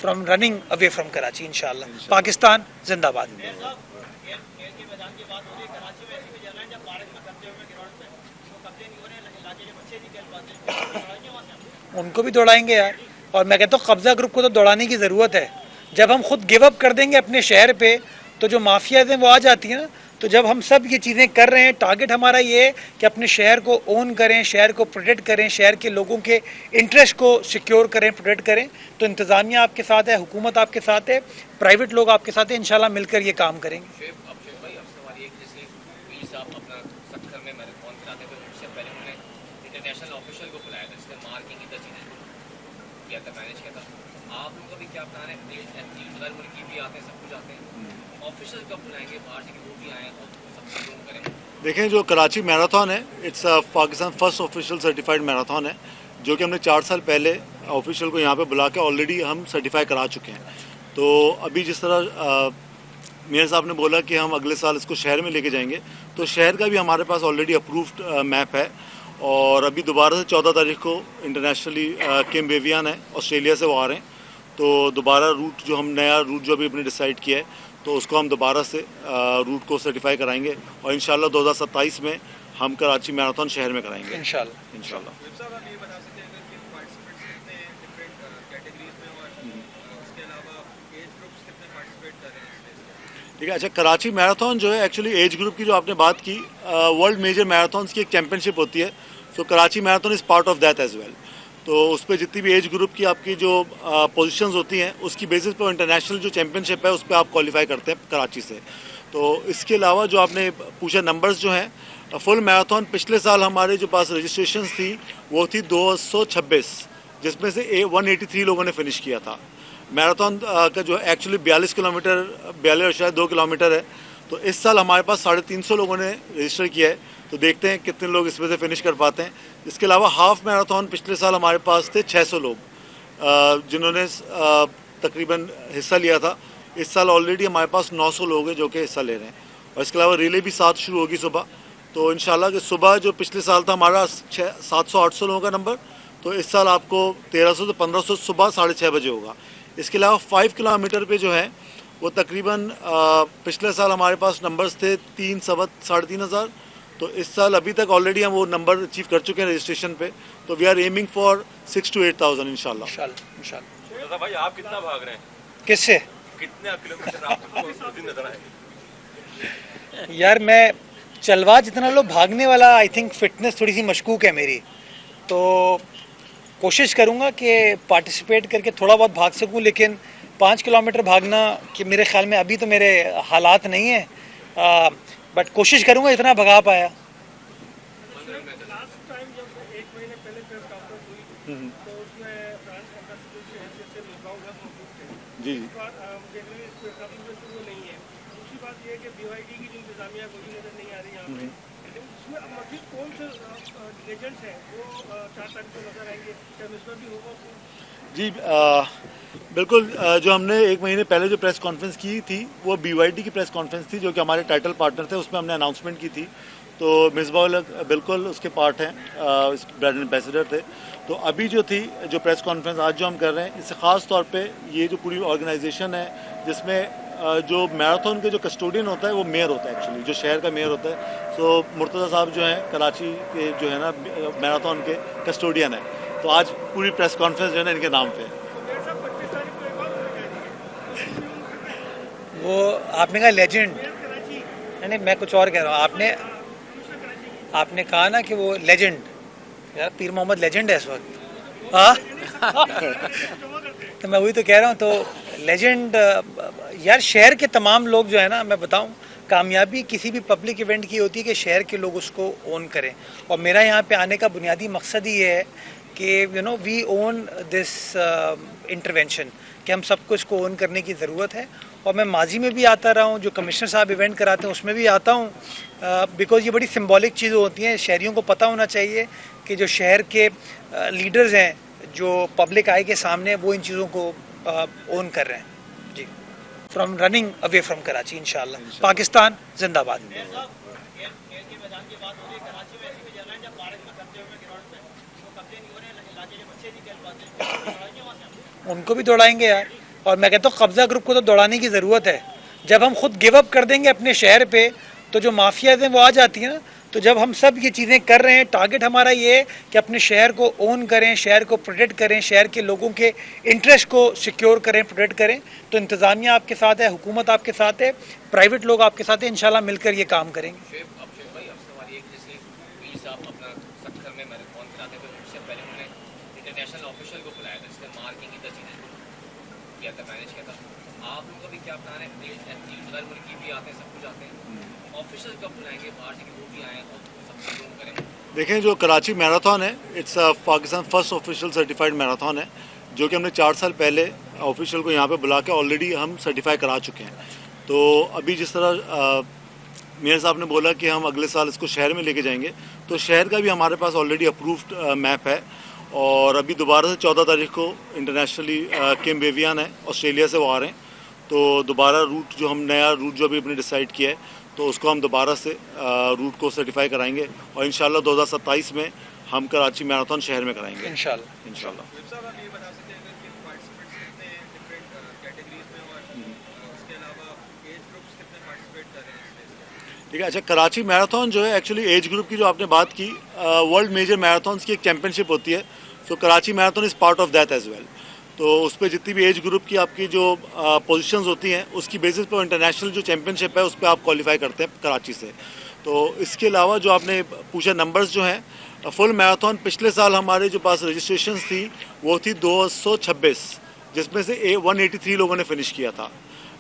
From running away from Karachi इंशाल्लाह। पाकिस्तान जिंदाबाद। उनको भी दौड़ाएंगे यार। और मैं कहता हूँ कब्जा ग्रुप को तो दौड़ाने की ज़रूरत है। जब हम खुद गिव अप कर देंगे अपने शहर पे तो जो माफियाज हैं वो आ जाती हैं ना। तो जब हम सब ये चीज़ें कर रहे हैं, टारगेट हमारा ये है कि अपने शहर को ओन करें, शहर को प्रोटेक्ट करें, शहर के लोगों के इंटरेस्ट को सिक्योर करें, प्रोटेक्ट करें। तो इंतज़ामिया आपके साथ है, हुकूमत आपके साथ है, प्राइवेट लोग आपके साथ हैं, इंशाल्लाह मिलकर ये काम करेंगे। इंटरनेशनल ऑफिशियल को बुलाया था जिसने मार्किंग की चीज़ें किया था, मैनेज किया था। आप लोगों का भी क्या प्लान है? गैर मुल्की भी आते हैं, सब कुछ आते हैं, ऑफिशियल कब बुलाएंगे बाहर से कि वो भी आए और सब कुछ करें? देखें, जो कराची मैराथन है it's Pakistan first official certified marathon है, जो कि हमने 4 साल पहले ऑफिशियल को यहाँ पे बुला के ऑलरेडी हम सर्टिफाई करा चुके हैं। तो अभी जिस तरह मेयर साहब ने बोला कि हम अगले साल इसको शहर में लेके जाएंगे, तो शहर का भी हमारे पास ऑलरेडी अप्रूव्ड मैप है। और अभी दोबारा से 14 तारीख को इंटरनेशनली किम बेवियान है, ऑस्ट्रेलिया से वो आ रहे हैं। तो दोबारा रूट जो हम नया रूट जो अभी अपने डिसाइड किया है, तो उसको हम दोबारा से रूट को सर्टिफाई कराएंगे और इंशाल्लाह 2027 में हम कराची मैराथन शहर में कराएंगे इंशाल्लाह। ठीक है, अच्छा, कराची मैराथन जो है एक्चुअली एज ग्रुप की जो आपने बात की, वर्ल्ड मेजर मैराथन्स की एक चैंपियनशिप होती है। So Karachi marathon is part of that as well. तो उस पर जितनी भी एज ग्रुप की आपकी जो पोजीशंस होती हैं उसकी बेसिस पर इंटरनेशनल जो चैंपियनशिप है उस पर आप क्वालिफाई करते हैं कराची से। तो इसके अलावा जो आपने पूछा नंबर्स जो हैं, फुल मैराथन पिछले साल हमारे जो पास रजिस्ट्रेशन थी वो थी 226, जिसमें से 183 लोगों ने फिनिश किया था। मैराथन का जो एक्चुअली 42 किलोमीटर 42 शायद 2 किलोमीटर है। तो इस साल हमारे पास 350 लोगों ने रजिस्टर किया है। तो देखते हैं कितने लोग इसमें से फिनिश कर पाते हैं। इसके अलावा हाफ मैराथन पिछले साल हमारे पास थे 600 लोग जिन्होंने तकरीबन हिस्सा लिया था। इस साल ऑलरेडी हमारे पास 900 लोग हैं जो कि हिस्सा ले रहे हैं। और इसके अलावा रिले भी 7 शुरू होगी सुबह। तो इंशाल्लाह कि सुबह जो पिछले साल था हमारा 700-800 लोगों का नंबर, तो इस साल आपको 1300 से 1500 सुबह 6:30 बजे होगा। इसके अलावा 5 किलोमीटर पे जो है वो तकरीबन पिछले साल हमारे पास नंबर्स थे 3-3.5 तो इस साल अभी तक ऑलरेडी हम वो नंबर अचीव कर चुके हैं रजिस्ट्रेशन पे। तो we are aiming for 6 to 8,000 इंशाल्लाह। भाई आप कितना भाग रहे हैं? किससे? कितने किलोमीटर आपको नजर आए? यार मैं चलवा जितना लो भागने वाला, आई थिंक फिटनेस थोड़ी सी मशकूक है मेरी। तो कोशिश करूँगा कि पार्टिसिपेट करके थोड़ा बहुत भाग सकूँ, लेकिन 5 किलोमीटर भागना कि मेरे ख्याल में अभी तो मेरे हालात नहीं है, बट कोशिश करूँगा इतना भगा पाया। जी जी बिल्कुल। जो हमने 1 महीने पहले जो प्रेस कॉन्फ्रेंस की थी वो BYD की प्रेस कॉन्फ्रेंस थी, जो कि हमारे टाइटल पार्टनर थे, उसमें हमने अनाउंसमेंट की थी। तो मिसबाह बिल्कुल उसके पार्ट हैं, ब्रांड एम्बेसडर थे। तो अभी जो थी जो प्रेस कॉन्फ्रेंस आज जो हम कर रहे हैं, इससे ख़ास तौर पे ये जो पूरी ऑर्गेनाइजेशन है जिसमें जो मैराथन के जो कस्टोडियन होता है वो मेयर होता है, एक्चुअली जो शहर का मेयर होता है। सो मुर्तज़ा साहब जो हैं कराची के जो है ना मैराथन के कस्टोडियन है। तो आज पूरी प्रेस कॉन्फ्रेंस जो है ना इनके नाम पे है। वो आपने कहा लेजेंड, नहीं मैं कुछ और कह रहा हूँ। आपने कहा ना कि वो लेजेंड, यार पीर मोहम्मद लेजेंड है इस वक्त। हाँ तो मैं वही तो कह रहा हूँ। तो लेजेंड यार, शहर के तमाम लोग जो है ना, मैं बताऊँ, कामयाबी किसी भी पब्लिक इवेंट की होती है कि शहर के लोग उसको ओन करें। और मेरा यहाँ पे आने का बुनियादी मकसद ही है कि वी ओन दिस इंटरवेंशन, कि हम सबको इसको ओन करने की ज़रूरत है। और मैं माजी में भी आता रहा हूँ, जो कमिश्नर साहब इवेंट कराते हैं उसमें भी आता हूँ, बिकॉज़ ये बड़ी सिंबॉलिक चीज़ें होती हैं। शहरियों को पता होना चाहिए कि जो शहर के लीडर्स हैं, जो पब्लिक आई के सामने, वो इन चीज़ों को ओन कर रहे हैं। जी, from running away from Karachi इंशाल्लाह। पाकिस्तान जिंदाबाद। उनको भी दौड़ाएंगे यार। और मैं कहता हूँ कब्ज़ा ग्रुप को तो दौड़ाने की ज़रूरत है। जब हम खुद गिव अप कर देंगे अपने शहर पे तो जो माफियाज हैं वो आ जाती हैं ना। तो जब हम सब ये चीज़ें कर रहे हैं, टारगेट हमारा ये है कि अपने शहर को ओन करें, शहर को प्रोटेक्ट करें, शहर के लोगों के इंटरेस्ट को सिक्योर करें, प्रोटेक्ट करें। तो इंतज़ामिया आपके साथ है, हुकूमत आपके साथ है, प्राइवेट लोग आपके साथ हैं, इंशाल्लाह मिलकर ये काम करेंगे। अभिषेक भाई, अब सवाल ये कि जैसे पीर साहब अपना सक्खर में मैराथन कराते थे, उससे पहले उन्होंने इंटरनेशनल ऑफिशियल को बुलाया था, जिसने मार्किंग की चीज़ें किया था, मैनेज किया था। आप लोगों का भी क्या प्लान है? जुमेदार मुल्की भी आते हैं, सब कुछ आते हैं, ऑफिशियल कब बुलाएंगे बाहर से कि वो भी आए और सब कुछ करें? देखें, जो कराची मैराथन है, it's Pakistan first official certified marathon है, जो कि हमने 4 साल पहले ऑफिशियल को यहाँ पे बुला के ऑलरेडी हम सर्टिफाई करा चुके हैं। तो अभी जिस तरह मेयर साहब ने बोला कि हम अगले साल इसको शहर में लेके जाएंगे, तो शहर का भी हमारे पास ऑलरेडी अप्रूव्ड मैप है। और अभी दोबारा से 14 तारीख को इंटरनेशनली किम बेवियान है, ऑस्ट्रेलिया से वो आ रहे हैं। तो दोबारा रूट जो हम नया रूट जो अभी अपने डिसाइड किया है, तो उसको हम दोबारा से रूट को सर्टिफाई कराएंगे और इंशाल्लाह 2027 में हम कराची मैराथन शहर में कराएंगे इंशाल्लाह। ठीक है, अच्छा, कराची मैराथन जो है एक्चुअली एज ग्रुप की जो आपने बात की, वर्ल्ड मेजर मैराथन्स की एक चैम्पियनशिप होती है। So Karachi marathon is part of that as well. तो उस पर जितनी भी एज ग्रुप की आपकी जो पोजीशंस होती हैं, उसकी बेसिस पर इंटरनेशनल जो चैम्पियनशिप है उस पर आप क्वालिफाई करते हैं कराची से। तो इसके अलावा जो आपने पूछा नंबर्स जो हैं, फुल मैराथन पिछले साल हमारे जो पास रजिस्ट्रेशन थी वो थी 226, जिसमें से 183 लोगों ने फिनिश किया था।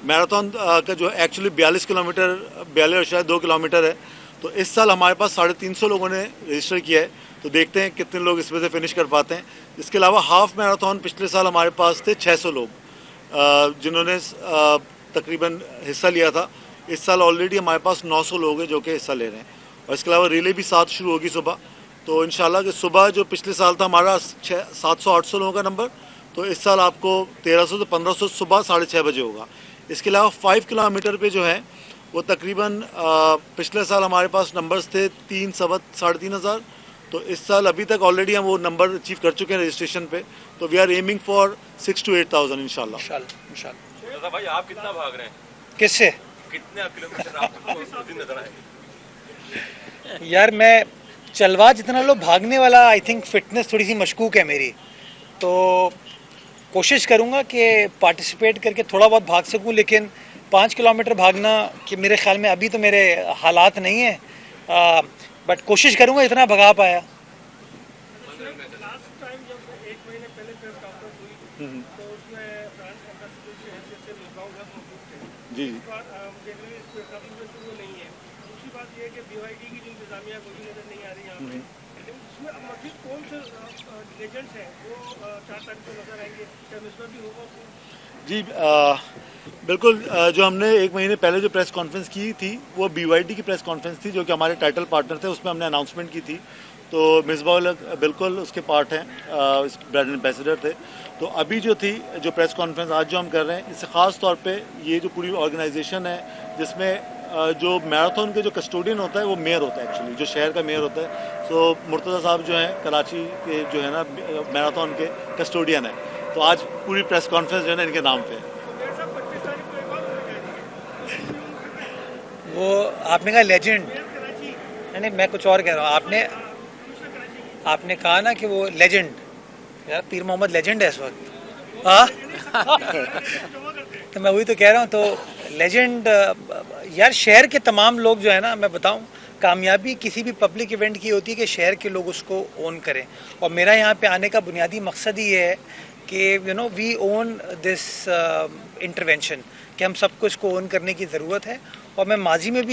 मैराथन का जो एक्चुअली 42 किलोमीटर 42.2 किलोमीटर है। तो इस साल हमारे पास 350 लोगों ने रजिस्टर किया है। तो देखते हैं कितने लोग इसमें से फिनिश कर पाते हैं। इसके अलावा हाफ मैराथन पिछले साल हमारे पास थे 600 लोग जिन्होंने तकरीबन हिस्सा लिया था। इस साल ऑलरेडी हमारे पास 900 लोग हैं जो कि हिस्सा ले रहे हैं। और इसके अलावा रिले भी 7 शुरू होगी सुबह। तो इंशाल्लाह कि सुबह जो पिछले साल था हमारा 700-800 लोगों का नंबर, तो इस साल आपको 1300 से 1500 सुबह 6:30 बजे होगा। इसके अलावा 5 किलोमीटर पे जो है वो तकरीबन पिछले साल हमारे पास नंबर्स थे 3-3.5 तो इस साल अभी तक ऑलरेडी हम वो नंबर अचीव कर चुके हैं रजिस्ट्रेशन पे। तो we are aiming for 6 to 8,000 इंशाल्लाह। दादा भाई, आप कितना भाग रहे हैं? किससे? कितने किलोमीटर आपको उस दिन नजर आए? यार मैं चलवा जितना लो भागने वाला, आई थिंक फिटनेस थोड़ी सी मशकूक है मेरी। तो कोशिश करूँगा कि पार्टिसिपेट करके थोड़ा बहुत भाग सकूँ, लेकिन 5 किलोमीटर भागना कि मेरे ख्याल में अभी तो मेरे हालात नहीं है, बट कोशिश करूँगा इतना भगा पाया। जी जी बिल्कुल। जो हमने 1 महीने पहले जो प्रेस कॉन्फ्रेंस की थी वो BYD की प्रेस कॉन्फ्रेंस थी, जो कि हमारे टाइटल पार्टनर थे। उसमें हमने अनाउंसमेंट की थी। तो मिसबाह उल हक बिल्कुल उसके पार्ट हैं, ब्रांड एम्बेसडर थे। तो अभी जो थी जो प्रेस कॉन्फ्रेंस आज जो हम कर रहे हैं, इससे ख़ास तौर पे ये जो पूरी ऑर्गेनाइजेशन है, जिसमें जो मैराथन के जो कस्टोडियन होता है वो मेयर होता है, एक्चुअली जो शहर का मेयर होता है। सो मुर्तज़ा साहब जो हैं कराची के जो है ना मैराथन के कस्टोडियन है। तो आज पूरी प्रेस कॉन्फ्रेंस जो है ना इनके नाम पे। वो आपने कहा लेजेंड, नहीं मैं कुछ और कह रहा हूँ। आपने कहा ना कि वो लेजेंड, यार पीर मोहम्मद लेजेंड है इस वक्त। हाँ तो मैं वही तो कह रहा हूँ। तो लेजेंड यार, शहर के तमाम लोग जो है ना, मैं बताऊँ, कामयाबी किसी भी पब्लिक इवेंट की होती है कि शहर के लोग उसको ओन करें। और मेरा यहाँ पे आने का बुनियादी मकसद ही है कि वी ओन दिस इंटरवेंशन, कि हम सबको इसको ओन करने की ज़रूरत है। और मैं माजी में भी